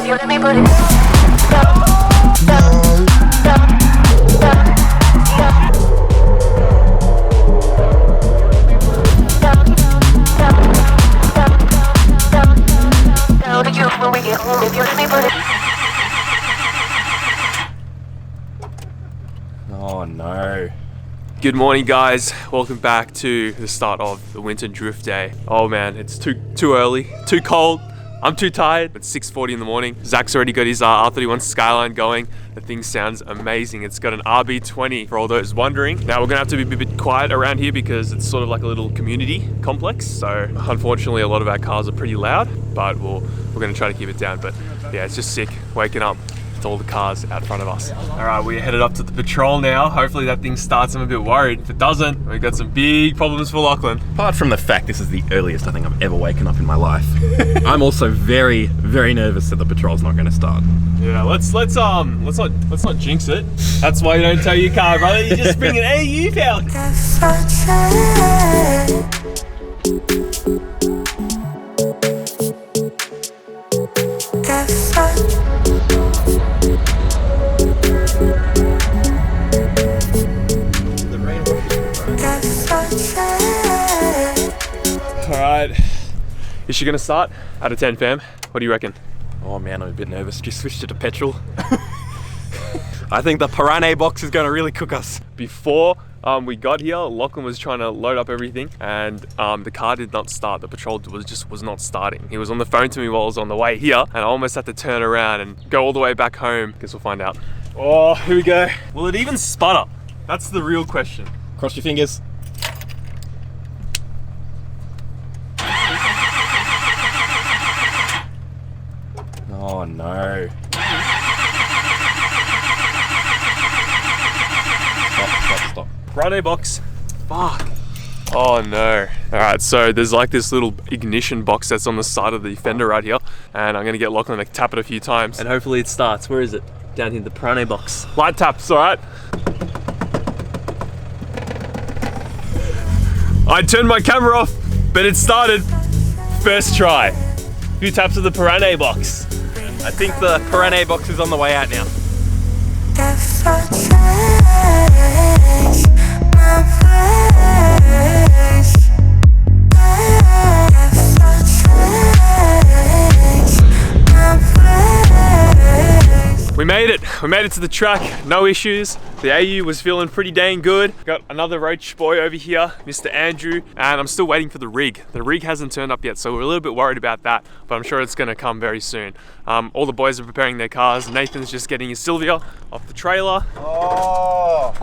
you let me put it down. To you when we get home, if you let me put it. Oh no. Good morning, guys. Welcome back to the start of the winter drift day. Oh man, it's too early, too cold. I'm too tired. It's 6:40 in the morning. Zach's already got his R31 Skyline going. The thing sounds amazing. It's got an RB20 for all those wondering. Now we're gonna have to be a bit quiet around here because it's sort of like a little community complex. So unfortunately, a lot of our cars are pretty loud, but we're gonna try to keep it down. But yeah, it's just sick waking up to all the cars out front of us. All right, we're headed up to the patrol now. Hopefully that thing starts. I'm a bit worried. If it doesn't, we've got some big problems for Lachlan. Apart from the fact this is the earliest I think I've ever waken up in my life, I'm also very, very nervous that the patrol's not going to start. Yeah, let's not jinx it. That's why you don't tow your car, brother. You just bring an AU Falcon. Alright, is she gonna start? Out of 10, fam. What do you reckon? Oh man, I'm a bit nervous. Just switched it to petrol. I think the Piranha box is gonna really cook us. Before we got here, Lachlan was trying to load up everything and the car did not start. The patrol was not starting. He was on the phone to me while I was on the way here and I almost had to turn around and go all the way back home. Guess we'll find out. Oh, here we go. Will it even sputter? That's the real question. Cross your fingers. Oh no. Stop. Friday box. Fuck. Oh no. Alright, so there's like this little ignition box that's on the side of the fender right here. And I'm gonna get Lachlan to tap it a few times. And hopefully it starts. Where is it? Down here, the Piranha box. Light taps, alright? I turned my camera off, but it started. First try. A few taps of the Piranha box. I think the Piranha box is on the way out now. We made it. We made it to the track. No issues. The AU was feeling pretty dang good. Got another roach boy over here, Mr. Andrew, and I'm still waiting for the rig. The rig hasn't turned up yet, so we're a little bit worried about that, but I'm sure it's gonna come very soon. All the boys are preparing their cars. Nathan's just getting his Sylvia off the trailer. Oh!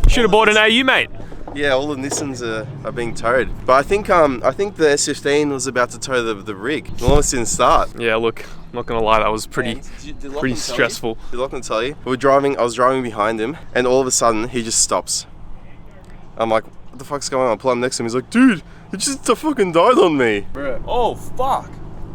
Should have bought an AU, mate. Yeah, all the Nissans are being towed. But I think the S15 was about to tow the rig. The almost didn't start. Yeah, look, I'm not gonna lie, that was pretty stressful. Did Lachlan tell you? I was driving behind him, and all of a sudden he just stops. I'm like, what the fuck's going on? I pull up next to him. He's like, dude, you just fucking died on me. Bro. Oh fuck.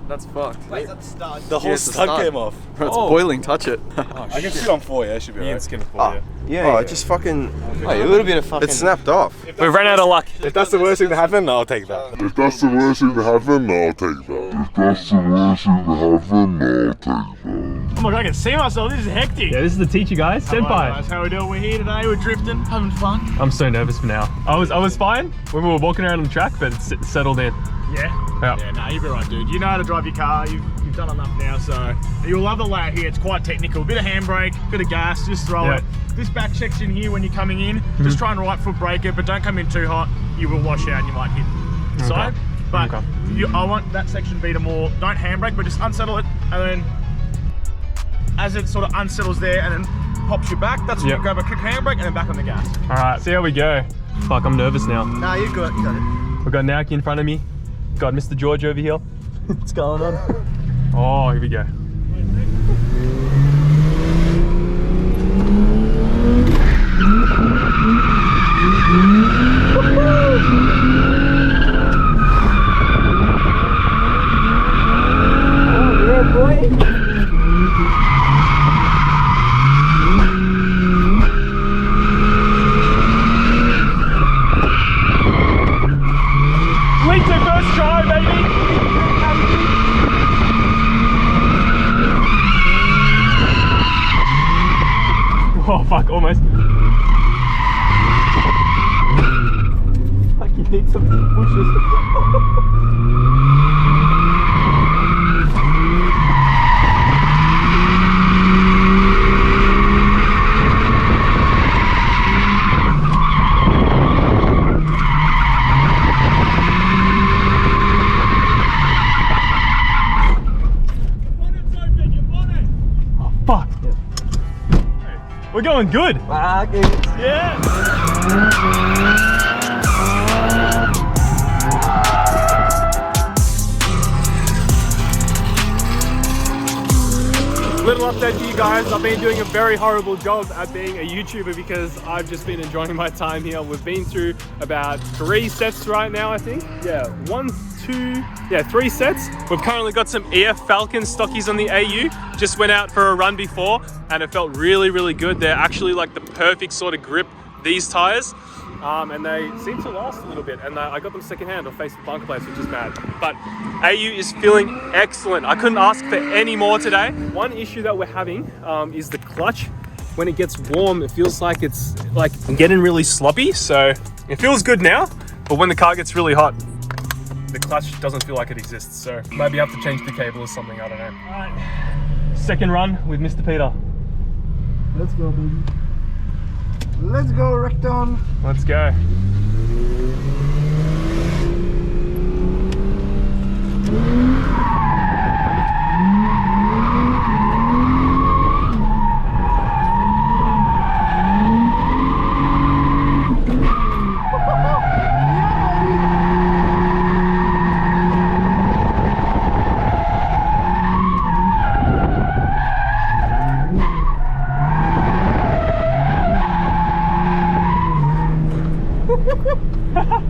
That's fucked. Wait, that's the start. The whole stud came off. Bro, it's boiling, touch it. I can sit on 4, yeah, it should be alright. Ian's gonna fall, yeah. Yeah, it just fucking... Oh, a little bit of fucking... It snapped off. We've ran out of luck. If that's the worst thing to happen, I'll take that. If that's the worst thing to happen, I'll take that. If that's the worst thing to happen, I'll take that. Oh my god, I can see myself, this is hectic. Yeah, this is the teacher, guys. Senpai. Guys, how we doing? We're here today, we're drifting, having fun. I'm so nervous for now. I was fine when we were walking around on the track, but it's settled in. Yeah, no, you'll be right, dude. You know how to drive your car, you've done enough now, so you'll love the layout here. It's quite technical. Bit of handbrake, bit of gas, just throw it. This back section here, when you're coming in, just try and right foot brake it, but don't come in too hot. You will wash out and you might hit the side. But I want that section to be the more, don't handbrake, but just unsettle it, and then as it sort of unsettles there and then pops you back, that's when you grab a quick handbrake and then back on the gas. All right, see how we go. Fuck, I'm nervous now. Nah, you're good, you got it. We've got Naoki in front of me. Got Mr. George over here. What's going on? Oh, here we go. Oh, yeah, boy. First try, baby. fuck, almost. Fuck, you need some bushes. Fuck. We're going good. Yeah. Little update for you guys. I've been doing a very horrible job at being a YouTuber because I've just been enjoying my time here. We've been through about 3 sets right now, I think. Yeah, 1, 2, 3 sets. We've currently got some EF Falcon stockies on the AU. Just went out for a run before and it felt really, really good. They're actually like the perfect sort of grip, these tires. And they seem to last a little bit, and I got them secondhand or face the bunker place, which is mad. But AU is feeling excellent. I couldn't ask for any more today. One issue that we're having is the clutch. When it gets warm, it feels like it's like getting really sloppy. So it feels good now, but when the car gets really hot, the clutch doesn't feel like it exists. So maybe I have to change the cable or something, I don't know. All right, second run with Mr. Peter. Let's go, baby. Let's go, Recton. Let's go.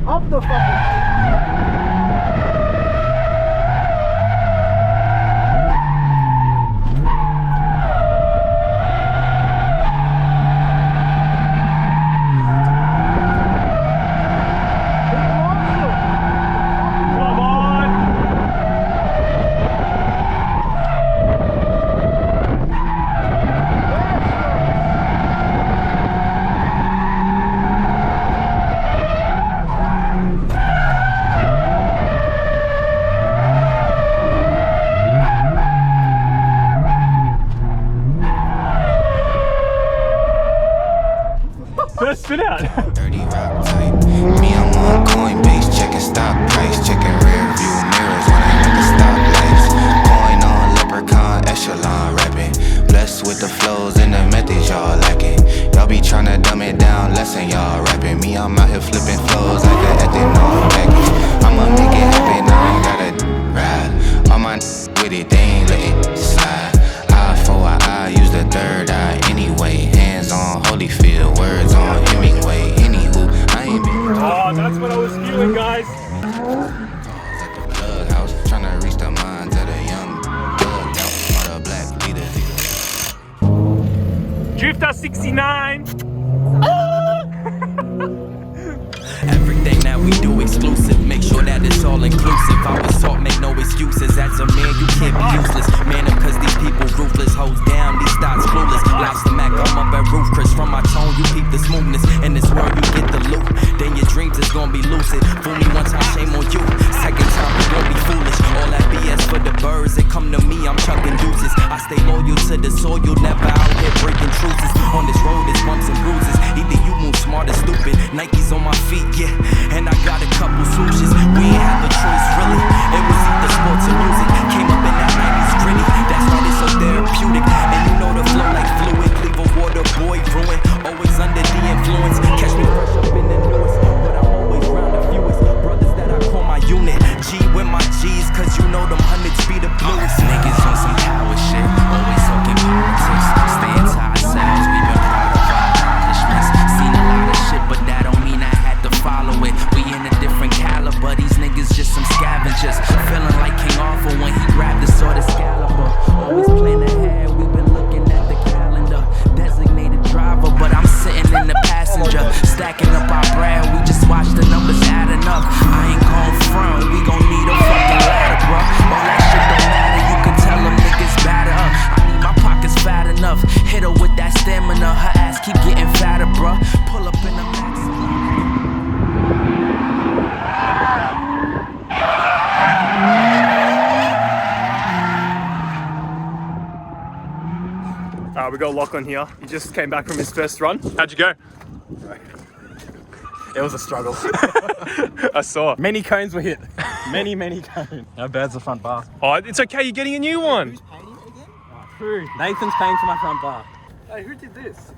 Up the fucking... First spin out. Dirty rock type. Me, I'm on Coinbase, checking stock price, checking rear view mirrors when I hit the stoplights. Coin on leprechaun, echelon rapping. Blessed with the flows and the methods y'all lacking. Y'all be tryna dumb it down, lesson y'all rapping. Me, I'm out here flipping flows like an ethanol package. I'ma make it happen, I ain't gotta ride. All my with it, they ain't let it slide. Eye for an eye, use the third eye anyway. Hands on Holyfield, words on Hemingway. Anywho, I ain't been. Oh, that's what I was feeling, guys. At the plug house, tryna reach the minds of the young plug out. Mother black leader. Drifter 69. Everything that we do exclusive, make sure that it's all inclusive. I was taught make no excuses. As a man, you can't be useless. Man up cause these people ruthless. Hoes down, these thoughts clueless. Lobster mac, I'm up at roof. Chris from my tone, you keep the smoothness. In this world, you get the loot. Then your dreams is gonna be lucid. Fool me one time, shame on you. Second time, you gon' be foolish. All that BS for the birds, they come to me, I'm chucking deuces. I stay loyal to the soil, never out here breaking truces. On this road, it's bumps and bruises. Either you move smart or stupid. Nike's on my feet, yeah, and I got a couple swooshes. We ain't have a choice, really. It was either sports or music. Came up in that 90s gritty. That's why it's so therapeutic. And you know the flow like fluid. Leave a water boy ruin. Always under the influence. Catch me fresh up in the newest, but I'm always round the fewest. Brothers that I call my unit. G with my G's, cause you know them hundreds be the bluest. Niggas on some power shit, always talking politics. Staying to ourselves, we been proud of our accomplishments. Seen a lot of shit, but that don't mean I had to follow it. We in a different caliber, the we got Lachlan here. He just came back from his first run. How'd you go? It was a struggle. I saw. Many cones were hit. Many cones. How bad's the front bar? Oh, it's okay. You're getting a new one. Nathan's paying for my front bar. Hey, who did this?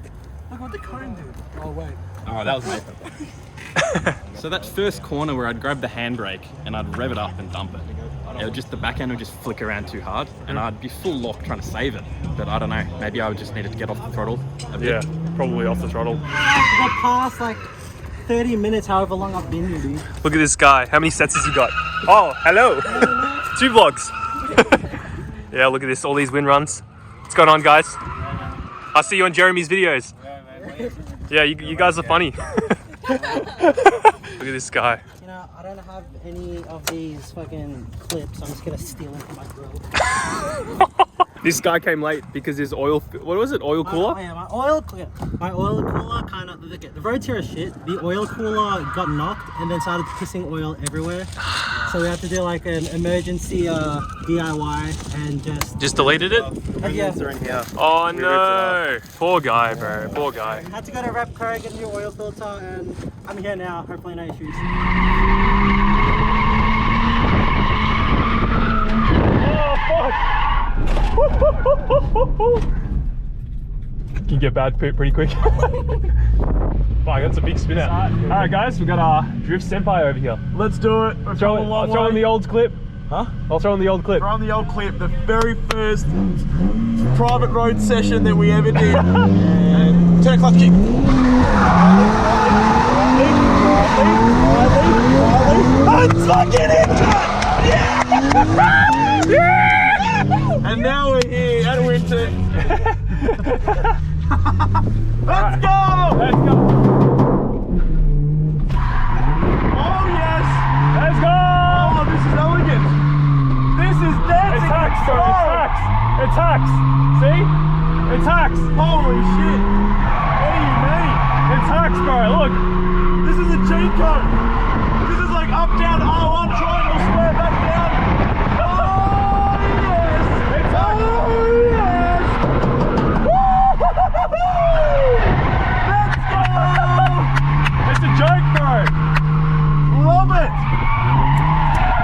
Look what the cone did. Oh, wait. Oh, that was Nathan. So that first corner where I'd grab the handbrake and I'd rev it up and dump it. The back end would just flick around too hard and I'd be full lock trying to save it. But I don't know, maybe I would just needed to get off the throttle a bit. Yeah, probably off the throttle. The past like 30 minutes, however long I've been here, dude. Look at this guy. How many sets has he got? Oh, hello. 2 vlogs. Yeah, look at this. All these win runs. What's going on, guys? I'll see you on Jeremy's videos. Yeah, you guys are funny. Look at this guy. You know, I don't have any of these fucking clips. I'm just gonna steal them from my grill. This guy came late because his oil, what was it, oil cooler? My oil cooler kind of, the roads here are shit. The oil cooler got knocked and then started pissing oil everywhere. So we had to do like an emergency DIY and just deleted it? Yeah. Oh no! Poor guy, bro. Poor guy. Had to go to Repco, get a new oil filter, and I'm here now. Hopefully no issues. Oh fuck! Can you get bad poop pretty quick? Fuck, that's a big spin out. Alright guys, we got our Drift Senpai over here. Let's do it. I'll throw in the old clip. Huh? I'll throw in the old clip. We're on the old clip, the very first private road session that we ever did. And turn clutch kick. Let's fucking into it! Yeah! And now we're here at Winton. Let's go! Let's go! Oh yes! Let's go! Oh, this is elegant. This is dancing. It's hacks, bro. It's hacks. It's hacks. See? It's hacks. Holy shit! What do you mean? It's hacks, bro. Look. This is a cheat code. This is like up, down, R1, triangle, square, back down. Oh yes! It's hacks. Oh yes! Let's go! It's a joke, bro. Love it!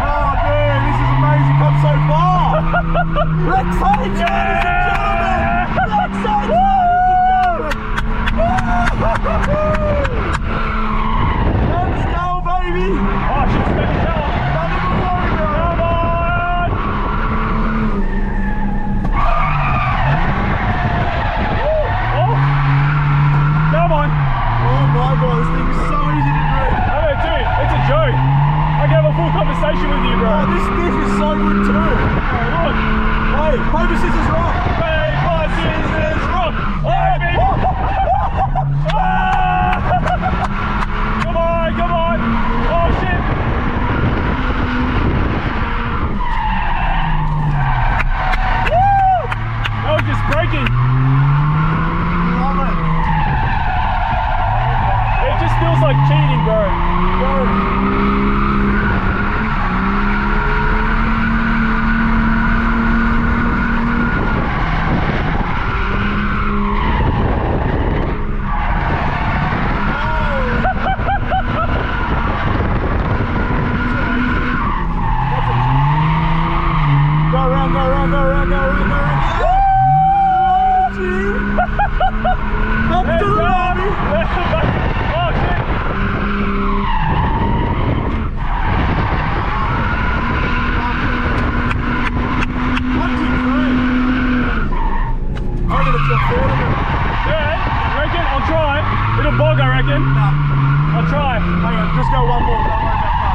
Oh man, this is amazing. Come so far. Lakeside, ladies and gentlemen. Lakeside, ladies and gentlemen. Let's go, baby. Oh, she's spinning down. Nothing to worry about. Come on. Oh. Come on. Oh my god, this thing is so easy to do. I know, dude. It's a joke. I can have a full conversation with you, bro. Oh, this diff is so good too. Hey, look. Hey, paper, scissors, rock. Paper, scissors, rock. Oh, baby. Come on, come on. Oh, shit. Woo! That was just breaking. Love it. It just feels like cheating, bro. Go around, go around, go around, go around, go around. Up to the lobby. Oh, shit. I'm gonna flip forward a bit. Yeah, you reckon? I'll try. It'll bog, I reckon. I'll try. Hang on, just go one more. Don't worry about that.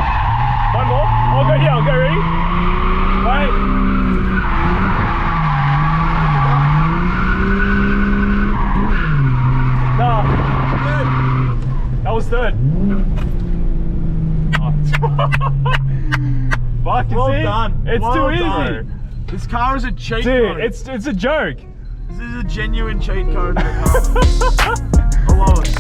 One more? I'll go here. I'll go. Ready? Wait. Nah. That was third. Oh. Fuck, you Well see? done. It's Well too easy. done. This car is a cheat Dude, code. it's a joke. This is a genuine cheat code. I love it.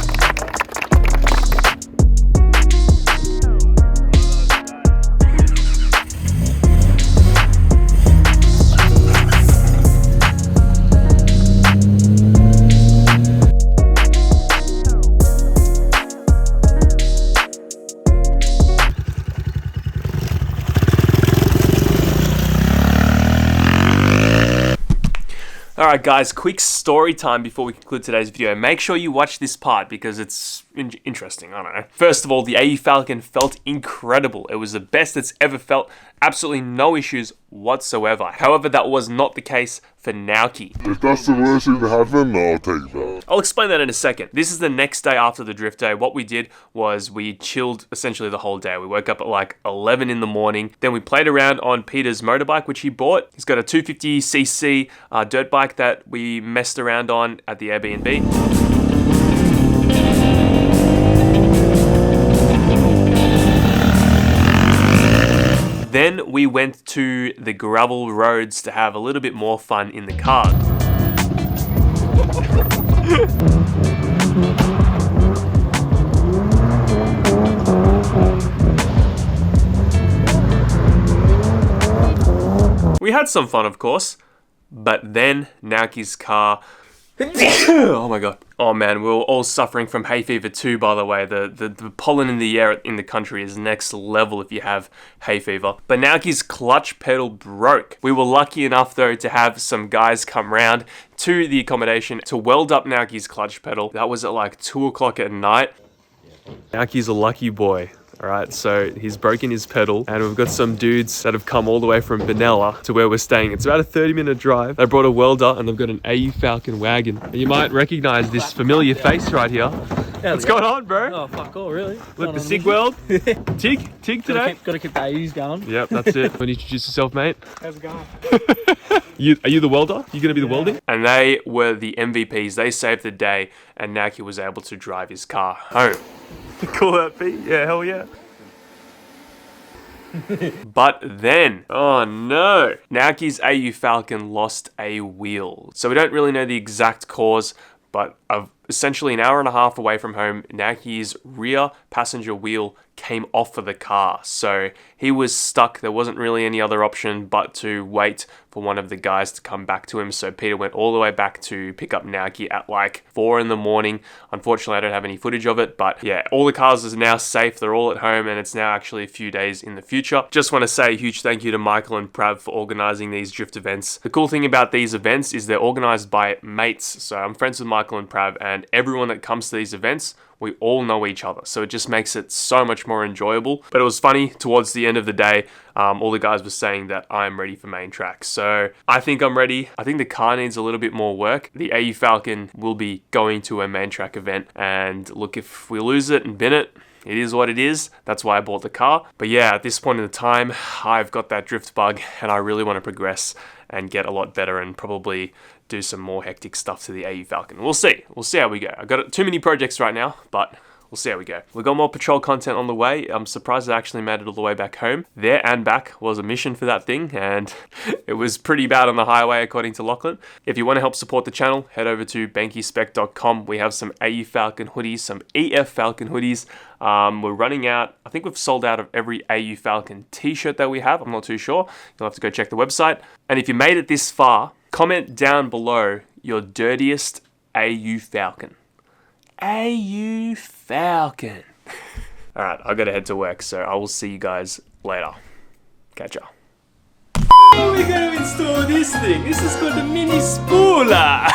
Alright guys, quick story time before we conclude today's video. Make sure you watch this part because it's interesting, I don't know. First of all, the AU Falcon felt incredible. It was the best it's ever felt. Absolutely no issues whatsoever. However, that was not the case for Naoki. If that's the worst thing to happen, I'll take that. I'll explain that in a second. This is the next day after the drift day. What we did was we chilled essentially the whole day. We woke up at like 11 in the morning. Then we played around on Peter's motorbike, which he bought. He's got a 250cc dirt bike that we messed around on at the Airbnb. Then we went to the gravel roads to have a little bit more fun in the car. We had some fun, of course, but then Naoki's car... Oh my god. Oh man, we were all suffering from hay fever too, by the way. The pollen in the air in the country is next level if you have hay fever. But Naoki's clutch pedal broke. We were lucky enough though to have some guys come round to the accommodation to weld up Naoki's clutch pedal. That was at like 2 o'clock at night. Naoki's a lucky boy. Alright, so he's broken his pedal and we've got some dudes that have come all the way from Benalla to where we're staying. It's about a 30-minute drive. They brought a welder and they've got an AU Falcon wagon. You might recognize this familiar face right here. What's going on, bro? Oh, fuck all, really? Look, the SIG weld. Tig today. Gotta keep the AUs going. Yep, that's it. Want to introduce yourself, mate? How's it going? Are you the welder? You gonna be the welding? And they were the MVPs. They saved the day and Naoki was able to drive his car home. Cool that beat? Yeah, hell yeah. But then, oh no, Naoki's AU Falcon lost a wheel. So we don't really know the exact cause, but essentially an hour and a half away from home, Naoki's rear passenger wheel came off of the car. So he was stuck. There wasn't really any other option but to wait for one of the guys to come back to him. So Peter went all the way back to pick up Naoki at like 4 in the morning. Unfortunately, I don't have any footage of it, but yeah, all the cars are now safe. They're all at home and it's now actually a few days in the future. Just want to say a huge thank you to Michael and Prav for organizing these drift events. The cool thing about these events is they're organized by mates. So I'm friends with Michael and Prav and everyone that comes to these events, we all know each other, so it just makes it so much more enjoyable. But it was funny, towards the end of the day, all the guys were saying that I'm ready for main track. So I think I'm ready. I think the car needs a little bit more work. The AU Falcon will be going to a main track event, and look, if we lose it and bin it, it is what it is. That's why I bought the car. But yeah, at this point in the time, I've got that drift bug and I really want to progress and get a lot better and probably do some more hectic stuff to the AU Falcon. We'll see. We'll see how we go. I've got too many projects right now, but we'll see how we go. We've got more patrol content on the way. I'm surprised I actually made it all the way back home. There and back was a mission for that thing, and it was pretty bad on the highway according to Lachlan. If you want to help support the channel, head over to bankyspec.com. We have some AU Falcon hoodies, some EF Falcon hoodies. We're running out. I think we've sold out of every AU Falcon t-shirt that we have. I'm not too sure. You'll have to go check the website. And if you made it this far, comment down below your dirtiest AU Falcon. AU Falcon. Alright, I've got to head to work, so I will see you guys later. Catch ya. We're going to install this thing. This is called the mini spooler.